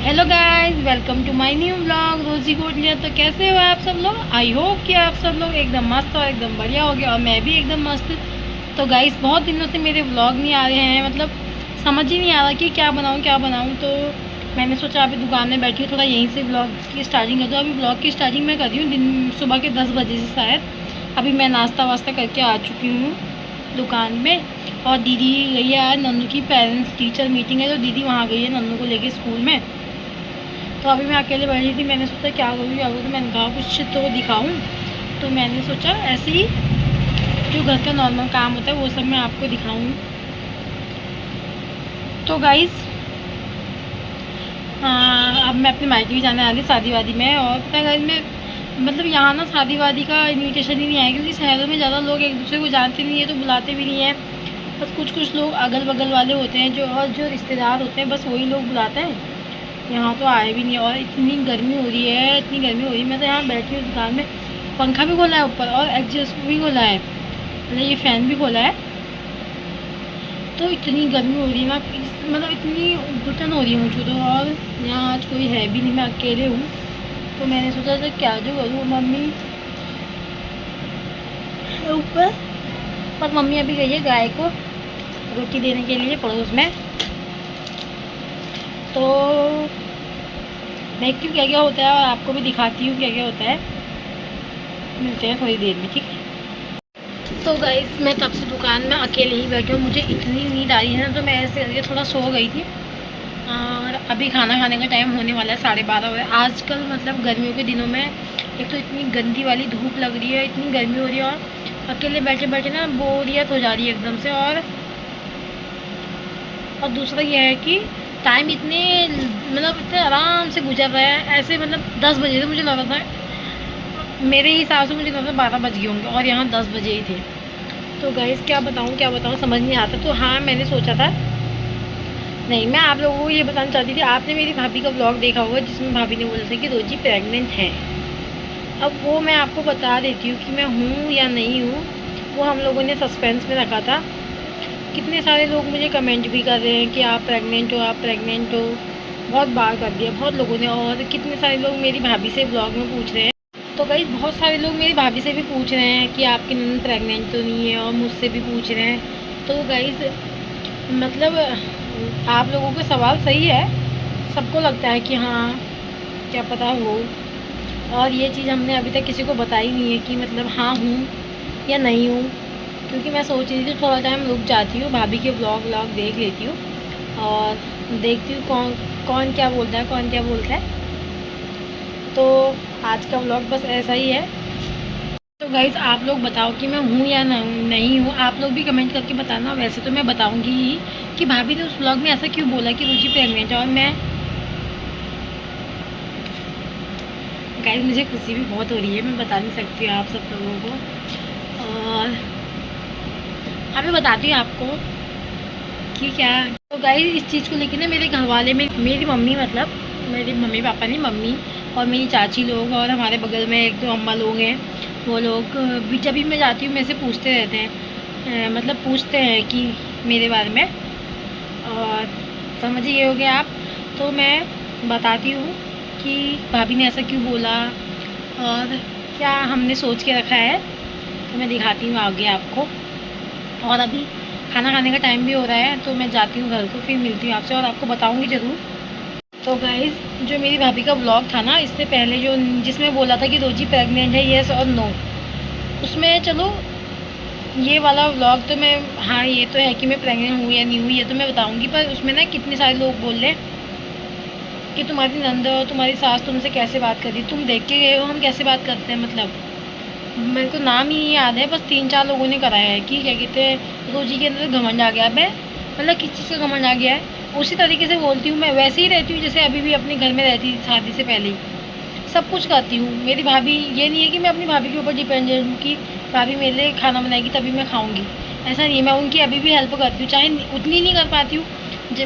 Hello guys, welcome to my new vlog Rosy Kotliya. तो कैसे हो आप सब लोग? आई होप कि आप सब लोग एकदम मस्त और एकदम बढ़िया हो गया और मैं भी एकदम मस्त। तो गाइस, बहुत दिनों से मेरे व्लॉग नहीं आ रहे हैं, मतलब समझ ही नहीं आ रहा कि क्या बनाऊं। तो मैंने सोचा अभी दुकान में बैठी हूँ, थोड़ा यहीं से व्लॉग की स्टार्टिंग कर दूँ। अभी व्लॉग की स्टार्टिंग मैं कर रही हूँ दिन सुबह के 10 बजे से शायद। अभी मैं नाश्ता वास्ता करके आ चुकी हूँ दुकान में। और दीदी गई है आज नन्नू की पेरेंट्स टीचर मीटिंग है, तो दीदी वहाँ गई है नन्नू को लेके स्कूल में। तो अभी मैं अकेले बैठी थी, मैंने सोचा क्या करूँ। तो मैंने कहा कुछ तो दिखाऊं। तो मैंने सोचा ऐसे ही जो घर का नॉर्मल काम होता है वो सब मैं आपको दिखाऊं। तो गाइस, अब मैं अपने मायके भी जाने वाली शादी वादी में। और पता है गाइस, मैं मतलब यहाँ ना शादी वादी का इन्विटेशन ही नहीं आया, क्योंकि शहरों में ज़्यादा लोग एक दूसरे को जानते नहीं है तो बुलाते भी नहीं है। बस कुछ कुछ लोग अगल बगल वाले होते हैं जो, और जो रिश्तेदार होते हैं बस वही लोग बुलाते हैं। यहाँ तो आए भी नहीं। और इतनी गर्मी हो रही है, इतनी गर्मी हो रही है। मैं तो यहाँ बैठी हूँ दुकान में, पंखा भी खोला है ऊपर और एग्जॉस्ट भी खोला है, मतलब ये फ़ैन भी खोला है। तो इतनी गर्मी हो रही है ना, मतलब इतनी घुटन हो रही है मुझे तो। और यहाँ आज कोई है भी नहीं, मैं अकेले हूँ। तो मैंने सोचा था क्या जो करूँ, मम्मी है ऊपर, पर मम्मी अभी गई है गाय को रोटी देने के लिए पड़ोस में। तो देखती हूँ क्या क्या होता है और आपको भी दिखाती हूँ क्या क्या होता है। मिलते हैं थोड़ी देर में, ठीक है? तो गाइस, मैं तब से दुकान में अकेले ही बैठी हूँ, मुझे इतनी नींद आ रही है ना, तो मैं ऐसे करके थोड़ा सो गई थी। और अभी खाना खाने का टाइम होने वाला है, 12:30 हो रहा है। आजकल मतलब गर्मियों के दिनों में एक तो इतनी गंदी वाली धूप लग रही है, इतनी गर्मी हो रही है, और अकेले बैठे बैठे ना बोरियत हो जा रही है एकदम से। और दूसरा यह है कि टाइम इतने मतलब इतने आराम से गुजर रहा है ऐसे, मतलब 10 बजे से मुझे लग रहा था, मेरे हिसाब से मुझे लग रहा था 12 बज गए होंगे और यहाँ 10 बजे ही थे। तो गाइस, क्या बताऊँ समझ नहीं आता। तो हाँ, मैंने सोचा था, नहीं, मैं आप लोगों को ये बताना चाहती थी, आपने मेरी भाभी का ब्लॉग देखा होगा जिसमें भाभी ने बोला था कि रोजी प्रेग्नेंट है। अब वो मैं आपको बता देती हूँ कि मैं हूँ या नहीं हूँ। वो हम लोगों ने सस्पेंस में रखा था। कितने सारे लोग मुझे कमेंट भी कर रहे हैं कि आप प्रेग्नेंट हो, आप प्रेग्नेंट हो। बहुत बार कर दिया बहुत लोगों ने। और कितने सारे लोग मेरी भाभी से ब्लॉग में पूछ रहे हैं। तो गाइस, बहुत सारे लोग मेरी भाभी से भी पूछ रहे हैं कि आपकी ननद प्रेग्नेंट तो नहीं है, और मुझसे भी पूछ रहे हैं। तो गाइस, मतलब आप लोगों का सवाल सही है। सबको लगता है कि हाँ, क्या पता हो। और ये चीज़ हमने अभी तक किसी को बताई नहीं है कि मतलब हाँ हूँ या नहीं हूँ। क्योंकि मैं सोच रही थी थोड़ा टाइम रुक जाती हूँ, भाभी के व्लॉग देख लेती हूँ और देखती हूँ कौन कौन क्या बोलता है, कौन क्या बोलता है। तो आज का व्लॉग बस ऐसा ही है। तो गाइज़, आप लोग बताओ कि मैं हूँ या नहीं हूँ। आप लोग भी कमेंट करके बताना। वैसे तो मैं बताऊँगी ही कि भाभी ने उस व्लॉग में ऐसा क्यों बोला कि रुचि प्रेग्नेंट है। और मैं गाइज़, मुझे खुशी भी बहुत हो रही है, मैं बता नहीं सकती हूँ आप सब लोगों को। और अभी बताती हूँ आपको कि क्या। तो गाइस, इस चीज़ को लेकर ना मेरे घर वाले में मेरी मम्मी, मतलब मेरे मम्मी पापा नहीं, मम्मी और मेरी चाची लोग, और हमारे बगल में एक दो अम्मा लोग हैं, वो लोग भी जब भी मैं जाती हूँ मेरे से पूछते रहते हैं, मतलब पूछते हैं कि मेरे बारे में। और समझिए हो गया आप। तो मैं बताती हूँ कि भाभी ने ऐसा क्यों बोला और क्या हमने सोच के रखा है। तो मैं दिखाती हूँ आगे आपको। और अभी खाना खाने का टाइम भी हो रहा है, तो मैं जाती हूँ घर को, फिर मिलती हूँ आपसे और आपको बताऊँगी ज़रूर। तो गाइज़, जो मेरी भाभी का व्लॉग था ना इससे पहले, जो जिसमें बोला था कि रोजी प्रेग्नेंट है, येस और नो, उसमें चलो ये वाला व्लॉग तो मैं, हाँ ये तो है कि मैं प्रेग्नेंट हूँ या नहीं हूँ ये तो मैं बताऊँगी। पर उसमें ना कितने सारे लोग बोल रहे कि तुम्हारी नंद और तुम्हारी सास तुमसे कैसे बात कर रही, तुम देख के गए हो हम कैसे बात करते हैं। मतलब मेरे को नाम ही याद है, बस 3-4 लोगों ने कराया है कि क्या कहते हैं, रोजी के अंदर घमंड आ गया है। मतलब किस चीज़ का घमंड आ गया है। उसी तरीके से बोलती हूँ मैं, वैसे ही रहती हूँ जैसे अभी भी अपने घर में रहती थी शादी से पहले ही। सब कुछ करती हूँ। मेरी भाभी, ये नहीं है कि मैं अपनी भाभी के ऊपर डिपेंडेंट हूँ कि भाभी मेरे लिए खाना बनाएगी तभी मैं खाऊँगी, ऐसा नहीं है। मैं उनकी अभी भी हेल्प करती हूँ, चाहे उतनी नहीं कर पाती हूँ।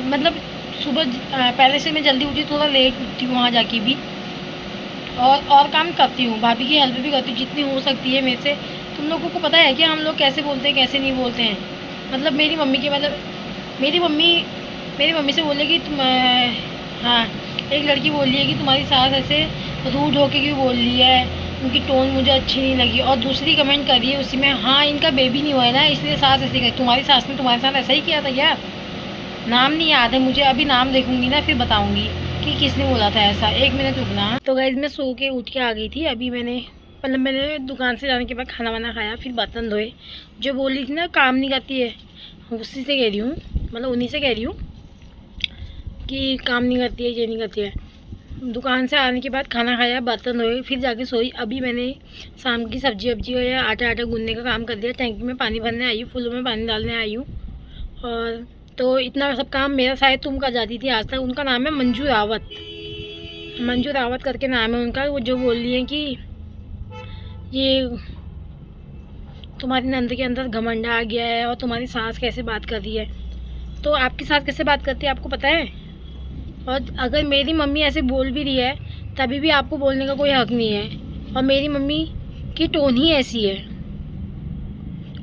मतलब सुबह पहले से मैं जल्दी उठी, थोड़ा लेट उठती हूँ वहाँ जाके भी, और काम करती हूँ, भाभी की हेल्प भी करती हूँ जितनी हो सकती है मेरे से। तुम लोगों को पता है कि हम लोग कैसे बोलते हैं कैसे नहीं बोलते हैं। मतलब मेरी मम्मी के, मतलब मेरी मम्मी से बोले कि तुम हाँ, एक लड़की बोल रही है कि तुम्हारी सास ऐसे रूड होके क्यों बोल रही है, उनकी टोन मुझे अच्छी नहीं लगी। और दूसरी कमेंट कर रही है उसी में, हाँ इनका बेबी नहीं हुआ है ना इसलिए सास ऐसे कही। तुम्हारी सास ने तुम्हारे साथ ऐसा ही किया था क्या? नाम नहीं याद है मुझे, अभी नाम देखूंगी ना फिर बताऊंगी कि किसने बोला था ऐसा। 1 मिनट रुकना। तो गाइस मैं सो के उठ के आ गई थी अभी। मैंने दुकान से जाने के बाद खाना वाना खाया, फिर बर्तन धोए। जो बोल रही थी ना काम नहीं करती है, उसी से कह रही हूँ, मतलब उन्हीं से कह रही हूँ कि काम नहीं करती है, ये नहीं करती है। दुकान से आने के बाद खाना खाया, बर्तन धोए, फिर जाके सोई। अभी मैंने शाम की सब्जी वब्जी या आटा गूंदने का काम कर दिया। टैंकी में पानी भरने आई हूँ, फूलों में पानी डालने आई हूँ। और तो इतना सब काम मेरा शायद तुम कर जाती थी आज तक। उनका नाम है मंजू रावत, मंजू रावत करके नाम है उनका। वो जो बोल रही है कि ये तुम्हारी नंद के अंदर घमंड आ गया है और तुम्हारी सास कैसे बात कर रही है। तो आपकी सास कैसे बात करती है आपको पता है? और अगर मेरी मम्मी ऐसे बोल भी रही है तभी भी आपको बोलने का कोई हक नहीं है। और मेरी मम्मी की टोन ही ऐसी है।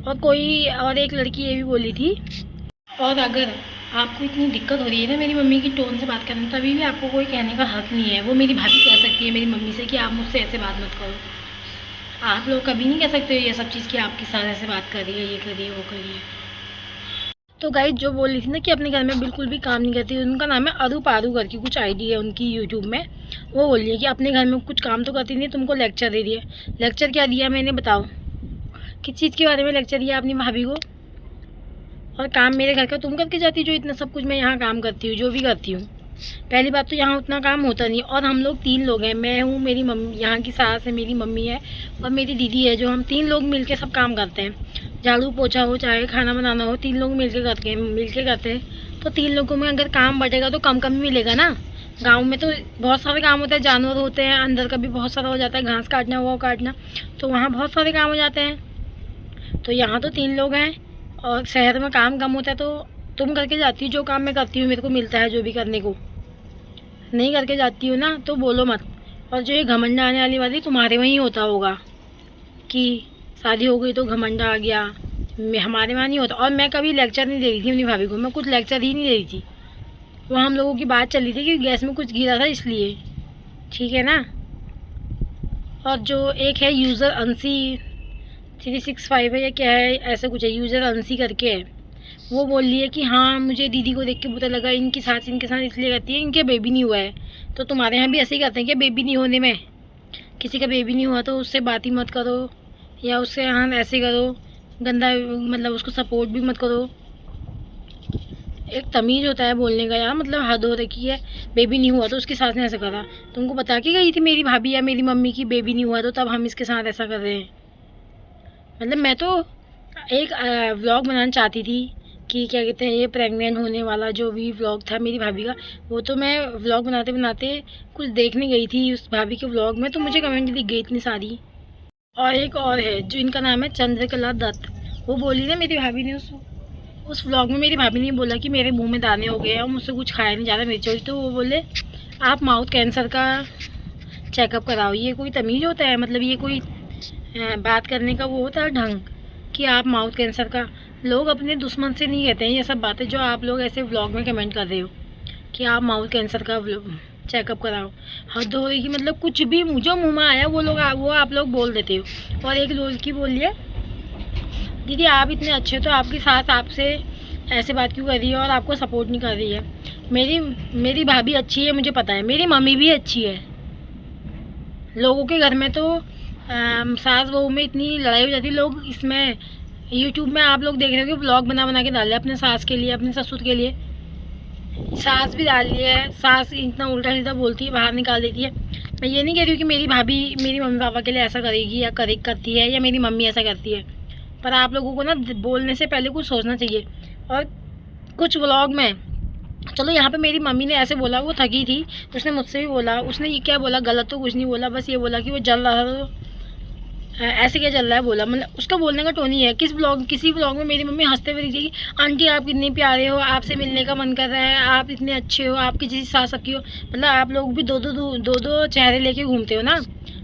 और एक लड़की ये भी बोली थी, और अगर आपको इतनी दिक्कत हो रही है ना मेरी मम्मी की टोन से बात करने में, तभी भी आपको कोई कहने का हक नहीं है। वो मेरी भाभी कह सकती है मेरी मम्मी से कि आप मुझसे ऐसे बात मत करो। आप लोग कभी नहीं कह सकते हो ये सब चीज़ कि आपकी सास ऐसे बात कर रही है, ये कर रही है, वो कर रही है। तो गाइस जो बोल रही थी ना कि अपने घर में बिल्कुल भी काम नहीं करती, उनका नाम है अरू पारू करके कुछ आईडी है उनकी यूट्यूब में। वो बोल रही है कि अपने घर में कुछ काम तो करती नहीं, तुमको लेक्चर दे रही है। लेक्चर क्या दिया मैंने बताओ? किस चीज़ के बारे में लेक्चर दिया अपनी भाभी को? और काम मेरे घर का तुम करके जाती, जो इतना सब कुछ मैं यहाँ काम करती हूँ, जो भी करती हूँ। पहली बात तो यहाँ उतना काम होता नहीं। और हम लोग 3 लोग हैं, मैं हूँ, मेरी मम्मी, यहाँ की सास है, मेरी मम्मी है और मेरी दीदी है। जो हम 3 लोग मिलके सब काम करते हैं। झाड़ू पोछा हो चाहे खाना बनाना हो, 3 लोग मिलके करते हैं। तो 3 लोगों में अगर काम बटेगा तो कम ही मिलेगा ना। गाँव में तो बहुत सारे काम होते हैं, जानवर होते हैं, अंदर का भी बहुत सारा हो जाता है, घास काटना वो काटना, तो वहाँ बहुत सारे काम हो जाते हैं। तो यहाँ तो 3 लोग हैं और शहर में काम कम होता है। तो तुम करके जाती हो जो काम मैं करती हूँ, मेरे को मिलता है जो भी करने को। नहीं करके जाती हो ना तो बोलो मत। और जो ये घमंड आने वाली बात है तुम्हारे वहीं होता होगा कि शादी हो गई तो घमंड आ गया, हमारे वहाँ नहीं होता। और मैं कभी लेक्चर नहीं दे रही थी अपनी भाभी को, मैं कुछ लेक्चर ही नहीं दे रही थी। वो हम लोगों की बात चली थी कि गैस में कुछ गिरा था इसलिए, ठीक है ना। और जो एक है यूज़र अंसी 365 है या क्या है, ऐसा कुछ है, यूज़र अंसी करके है। वो बोल रही है कि हाँ मुझे दीदी को देख के पता लगा इनकी सास इनके साथ इसलिए करती है, इनके बेबी नहीं हुआ है। तो तुम्हारे यहाँ भी ऐसे ही करते हैं क्या? बेबी नहीं होने में, किसी का बेबी नहीं हुआ तो उससे बात ही मत करो या उससे हाँ ऐसे करो, गंदा मतलब उसको सपोर्ट भी मत करो। एक तमीज़ होता है बोलने का यार, मतलब हद हो रखी है। बेबी नहीं हुआ तो उसकी सास ने ऐसा करा, तुमको बता के गई थी मेरी भाभी या मेरी मम्मी की बेबी नहीं हुआ तो तब हम इसके साथ ऐसा कर रहे हैं। मतलब मैं तो एक व्लॉग बनाना चाहती थी कि क्या कहते हैं, ये प्रेग्नेंट होने वाला जो भी व्लॉग था मेरी भाभी का, वो तो मैं व्लॉग बनाते बनाते कुछ देखने गई थी उस भाभी के व्लॉग में, तो मुझे कमेंट दिख गई इतनी सारी। और एक और है जो इनका नाम है चंद्रकला दत्त। वो बोली ना मेरी भाभी ने उस व्लॉग में मेरी भाभी ने बोला कि मेरे मुंह में दाने हो गए और मुझसे कुछ खाया नहीं ज़्यादा मिर्च हुई, तो वो बोले आप माउथ कैंसर का चेकअप कराओ। ये कोई तमीज़ होता है? मतलब ये कोई बात करने का वो होता है ढंग कि आप माउथ कैंसर का? लोग अपने दुश्मन से नहीं कहते हैं ये सब बातें जो आप लोग ऐसे व्लॉग में कमेंट कर रहे हो कि आप माउथ कैंसर का चेकअप कराओ। हद हो रही कि मतलब कुछ भी जो मुँह में आया वो आप लोग बोल देते हो। और एक लड़की बोल रही है दीदी आप इतने अच्छे हो तो आपकी सास आपसे ऐसे बात क्यों कर रही है और आपको सपोर्ट नहीं कर रही है? मेरी भाभी अच्छी है मुझे पता है, मेरी मम्मी भी अच्छी है। लोगों के घर में तो सास बहू में इतनी लड़ाई हो जाती है। लोग इसमें यूट्यूब में आप लोग देख रहे हो कि व्लॉग बना के डाल रहे हैं अपने सास के लिए, अपने ससुर के लिए। सास भी डाल रही है, सास इतना उल्टा सीधा बोलती है, बाहर निकाल देती है। मैं ये नहीं कह रही हूँ कि मेरी भाभी मेरी मम्मी पापा के लिए ऐसा करेगी या करती है या मेरी मम्मी ऐसा करती है, पर आप लोगों को ना बोलने से पहले कुछ सोचना चाहिए। और कुछ व्लॉग में, चलो यहाँ पे मेरी मम्मी ने ऐसे बोला, वो थकी थी, उसने मुझसे भी बोला, उसने ये क्या बोला, गलत तो कुछ नहीं बोला, बस ये बोला कि वो जल रहा था तो ऐसे क्या चल रहा है बोला। मतलब उसका बोलने का टोन ही है। किसी व्लॉग में मेरी मम्मी हंसते हुए दिखेगी, आंटी आप कितने प्यारे हो, आपसे मिलने का मन कर रहा है, आप इतने अच्छे हो, आपकी जैसी सास सबकी हो। मतलब आप लोग भी दो चेहरे लेके घूमते हो ना।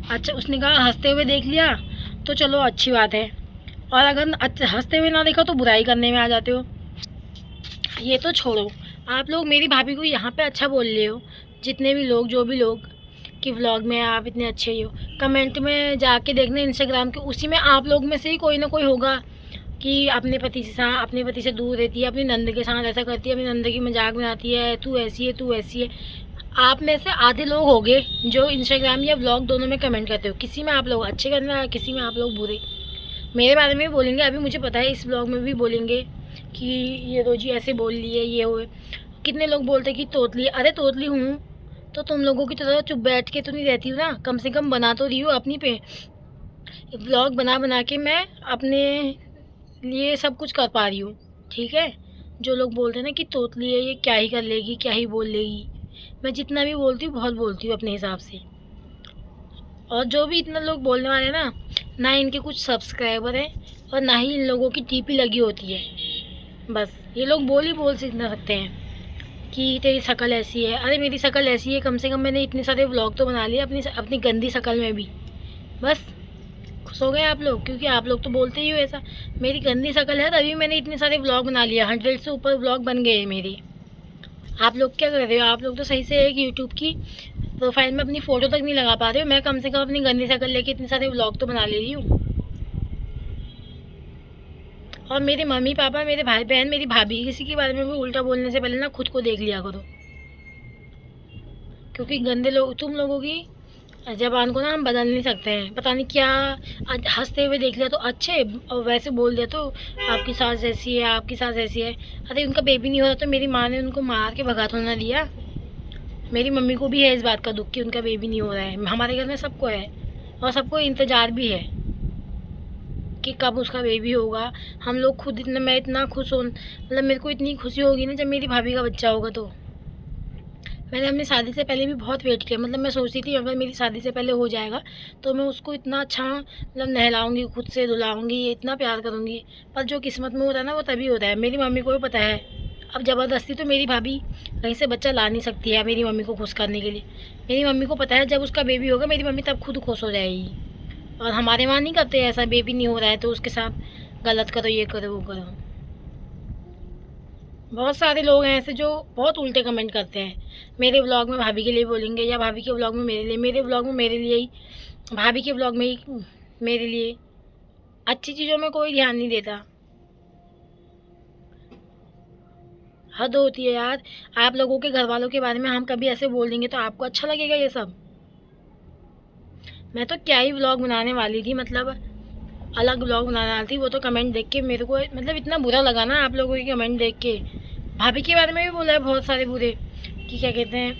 अच्छा उसने कहा हंसते हुए देख लिया तो चलो अच्छी बात है, और अगर हंसते हुए ना देखा तो बुराई करने में आ जाते हो। ये तो छोड़ो, आप लोग मेरी भाभी को यहाँ पे अच्छा बोल रहे हो जितने भी लोग, जो भी लोग कि व्लॉग में आप इतने अच्छे ही हो, कमेंट में जाके देखना इंस्टाग्राम के, उसी में आप लोग में से ही कोई ना कोई होगा कि अपने पति से दूर रहती है, अपनी नंद के साथ ऐसा करती है, अपनी नंद की मजाक बनाती है, तू ऐसी है, तू ऐसी है। आप में से आधे लोग होंगे जो इंस्टाग्राम या व्लॉग दोनों में कमेंट करते हो। किसी में आप लोग अच्छे करना, किसी में आप लोग बुरे। मेरे बारे में भी बोलेंगे, अभी मुझे पता है इस व्लॉग में भी बोलेंगे कि ये रोजी ऐसे बोल रही है, ये हो। कितने लोग बोलते कि तोतली, अरे तोतली हूँ तो तुम लोगों की तरह चुप बैठ के तो नहीं रहती हूँ ना, कम से कम बना तो रही हूँ अपनी पे व्लॉग बना बना के मैं अपने लिए सब कुछ कर पा रही हूँ। ठीक है, जो लोग बोलते हैं ना कि तोतली है, ये क्या ही कर लेगी, क्या ही बोल लेगी, मैं जितना भी बोलती हूँ बहुत बोलती हूँ अपने हिसाब से। और जो भी इतना लोग बोलने वाले हैं ना, ना इनके कुछ सब्सक्राइबर हैं और ना ही इन लोगों की टीपी लगी होती है। बस ये लोग बोल ही बोल सकते हैं कि तेरी शक्ल ऐसी है। अरे मेरी शक्ल ऐसी है, कम से कम मैंने इतने सारे व्लॉग तो बना लिए अपनी अपनी गंदी शक्ल में भी। बस खुश हो गए आप लोग, क्योंकि आप लोग तो बोलते ही हो ऐसा। मेरी गंदी शक्ल है तभी मैंने इतने सारे व्लॉग बना लिया, 100 से ऊपर व्लॉग बन गए हैं मेरे। आप लोग क्या कर रहे हो? आप लोग तो सही से एक यूट्यूब की प्रोफाइल में अपनी फ़ोटो तक नहीं लगा पा रहे हो। मैं कम से कम अपनी गंदी शक्ल लेके इतने सारे व्लॉग तो बना ले रही हूँ। और मेरे मम्मी पापा, मेरे भाई बहन, मेरी भाभी, किसी के बारे में भी उल्टा बोलने से पहले ना खुद को देख लिया करो, क्योंकि गंदे लोग, तुम लोगों की ज़बान को ना हम बदल नहीं सकते हैं। पता नहीं क्या, आज हंसते हुए देख लिया तो अच्छे, और वैसे बोल दिया तो आपकी सास ऐसी है, आपकी सास ऐसी है। अरे उनका बेबी नहीं हो रहा तो मेरी माँ ने उनको मार के भगा थोड़ा ना दिया। मेरी मम्मी को भी है इस बात का दुख कि उनका बेबी नहीं हो रहा है। हमारे घर में सबको है और सबको इंतज़ार भी है कि कब उसका बेबी होगा। हम लोग खुद इतना, मैं इतना खुश हो, मतलब मेरे को इतनी खुशी होगी ना जब मेरी भाभी का बच्चा होगा। तो मैंने अपनी शादी से पहले भी बहुत वेट किया, मतलब मैं सोचती थी अगर मेरी शादी से पहले हो जाएगा तो मैं उसको इतना अच्छा मतलब नहलाऊंगी, खुद से धुलाऊंगी, इतना प्यार करूंगी। पर जो किस्मत में होता है ना वो तभी होता है। मेरी मम्मी को भी पता है। अब ज़बरदस्ती तो मेरी भाभी कहीं से बच्चा ला नहीं सकती है मेरी मम्मी को खुश करने के लिए। मेरी मम्मी को पता है जब उसका बेबी होगा मेरी मम्मी तब खुद खुश हो जाएगी। और हमारे वहाँ नहीं करते ऐसा, बेबी नहीं हो रहा है तो उसके साथ गलत करो, ये करो, वो करो। बहुत सारे लोग हैं ऐसे जो बहुत उल्टे कमेंट करते हैं। मेरे व्लॉग में भाभी के लिए बोलेंगे, या भाभी के व्लॉग में मेरे लिए, मेरे व्लॉग में मेरे लिए ही, भाभी के व्लॉग में ही मेरे लिए। अच्छी चीज़ों में कोई ध्यान नहीं देता। हद होती है यार। आप लोगों के घर वालों के बारे में हम कभी ऐसे बोल देंगे तो आपको अच्छा लगेगा ये सब? मैं तो क्या ही व्लॉग बनाने वाली थी, मतलब अलग व्लॉग बनाने वाली थी। वो तो कमेंट देख के मेरे को मतलब इतना बुरा लगा ना आप लोगों के कमेंट देख के। भाभी के बारे में भी बोला है बहुत सारे बुरे कि क्या कहते हैं,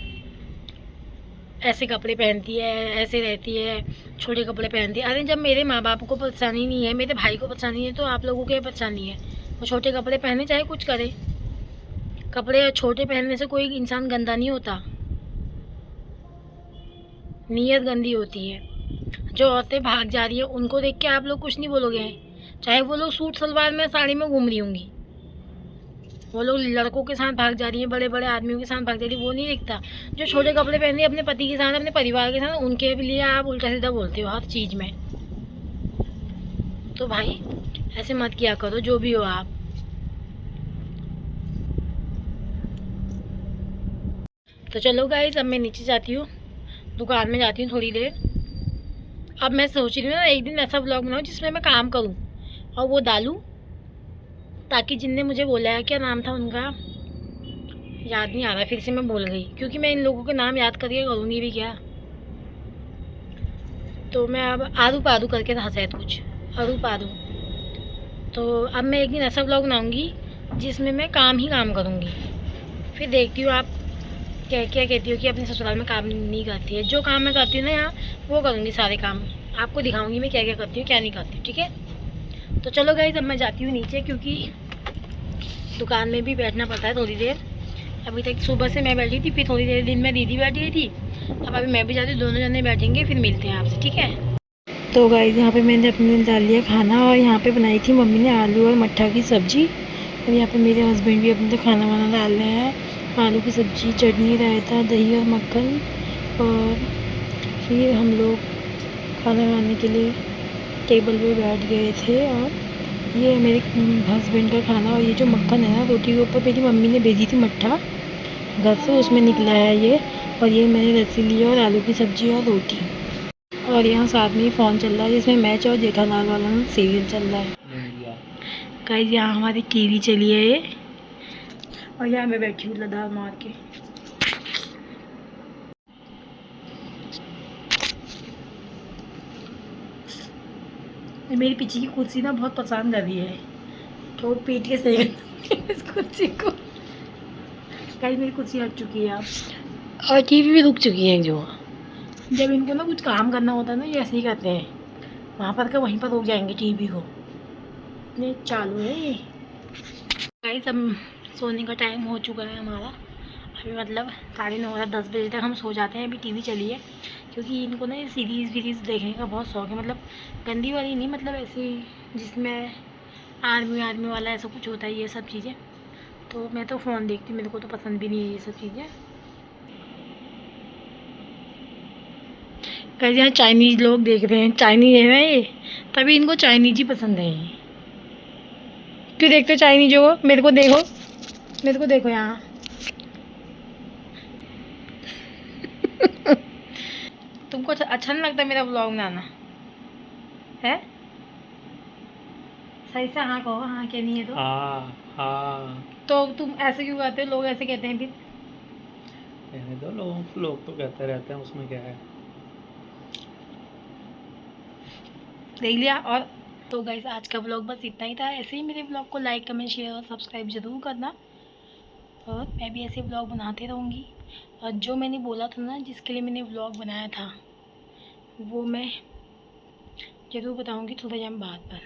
ऐसे कपड़े पहनती है, ऐसे रहती है, छोटे कपड़े पहनती है। अरे जब मेरे माँ बाप को परेशानी नहीं है, मेरे भाई को परेशानी है, तो आप लोगों को क्या परेशानी है? वो छोटे कपड़े पहने चाहे कुछ करे। कपड़े छोटे पहनने से कोई इंसान गंदा नहीं होता, नीयत गंदी होती है। जो औरतें भाग जा रही है उनको देख के आप लोग कुछ नहीं बोलोगे, चाहे वो लोग सूट सलवार में साड़ी में घूम रही होंगी। वो लोग लड़कों के साथ भाग जा रही हैं, बड़े बड़े आदमियों के साथ भाग जा रही है, वो नहीं दिखता। जो छोटे कपड़े पहन रही है अपने पति के साथ, अपने परिवार के साथ, उनके लिए आप उल्टा सीधा बोलते हो हर चीज़ में। तो भाई ऐसे मत किया करो, जो भी हो आप। तो चलो गाइस, अब मैं नीचे जाती हूँ, दुकान में जाती हूँ थोड़ी देर। अब मैं सोच रही हूँ ना एक दिन ऐसा व्लॉग बनाऊँ जिसमें मैं काम करूँ और वो डालूँ, ताकि जिनने मुझे बोला है, क्या नाम था उनका, याद नहीं आ रहा, फिर से मैं भूल गई, क्योंकि मैं इन लोगों के नाम याद करके करूँगी भी क्या। तो मैं अब आरू पारू करके था शायद कुछ, आरू पारू। तो अब मैं एक दिन ऐसा व्लॉग बनाऊँगी जिसमें मैं काम ही काम करूँगी। फिर देखती हूँ आप क्या क्या कहती हो कि अपने ससुराल में काम नहीं करती है। जो काम मैं करती हूँ ना यहाँ, वो करूँगी सारे काम। आपको दिखाऊँगी मैं क्या क्या करती हूँ, क्या नहीं करती हूँ, ठीक है। तो चलो गाइस, अब मैं जाती हूँ नीचे, क्योंकि दुकान में भी बैठना पड़ता है थोड़ी देर। अभी तक सुबह से मैं बैठी थी, फिर थोड़ी देर दिन में दीदी बैठी थी, अब अभी मैं भी जाती हूँ, दोनों जने बैठेंगे, फिर मिलते हैं आपसे, ठीक है। तो गाइस, यहाँ पे मैंने अपने डाल लिया खाना, और यहाँ पे बनाई थी मम्मी ने आलू और मट्ठा की सब्ज़ी। और यहाँ पे मेरे हस्बैंड भी अपने खाना वाना डाल रहे हैं, आलू की सब्ज़ी, चटनी, रायता, दही और मक्खन। और फिर हम लोग खाना खाने के लिए टेबल पे बैठ गए थे। और ये मेरे हस्बैंड का खाना, और ये जो मक्खन है ना रोटी के ऊपर, मेरी मम्मी ने भेजी थी मट्ठा घर से, उसमें निकला है ये। और ये मैंने लस्सी ली है और आलू की सब्ज़ी और रोटी। और यहाँ साथ में ही फ़ोन चल रहा है जिसमें मैच और जेठालाल वाला सीरियल चल रहा है। गाइस यहाँ हमारी टीवी चली है ये, और यहाँ मैं बैठी हूँ लदाख मार के। मेरी पीछे की कुर्सी ना बहुत पसंद कर रही है, ठोक पीट के सही इस कुर्सी को। गाइस मेरी कुर्सी हट चुकी है अब, और टीवी भी रुक चुकी है। जो जब इनको ना कुछ काम करना होता है ना, ये ऐसे ही करते हैं, वहाँ पर का वहीं पर रुक जाएंगे टीवी को। ये चालू है ये। गाइस अब सोने का टाइम हो चुका है हमारा, अभी मतलब 9:30 या 10 बजे तक हम सो जाते हैं। अभी टीवी चली है क्योंकि इनको ना ये सीरीज़ वीरीज़ देखने का बहुत शौक है, मतलब गंदी वाली नहीं, मतलब ऐसी जिसमें आर्मी वाला ऐसा कुछ होता है, ये सब चीज़ें। तो मैं तो फ़ोन देखती हूँ, मेरे को तो पसंद भी नहीं है ये सब चीज़ें। कैसे यहाँ चाइनीज़ लोग देख रहे हैं, चाइनीज़ है ना ये, तभी इनको चाइनीज़ ही पसंद है। क्यों देखते हो चाइनीज़ हो? मेरे को देखो, मेरे को देखो यहाँ। तुमको अच्छा नहीं लगता मेरा ब्लॉग बनाना है? सही से हाँ कहो, हाँ क्या नहीं है तो हाँ हाँ। तो तुम ऐसे क्यों कहते हो? लोग ऐसे कहते हैं फिर। कहने दो, लोग तो कहते रहते हैं, उसमें क्या है। देख लिया। और तो गाइस आज का ब्लॉग बस इतना ही था। ऐसे ही मेरे ब्लॉग को लाइक कमेंट शेयर और सब्सक्राइब ज़रूर करना, और मैं भी ऐसे ब्लॉग बनाते रहूँगी। और जो मैंने बोला था ना, जिसके लिए मैंने ब्लॉग बनाया था, वो मैं ज़रूर बताऊँगी थोड़ा टाइम बाद पर।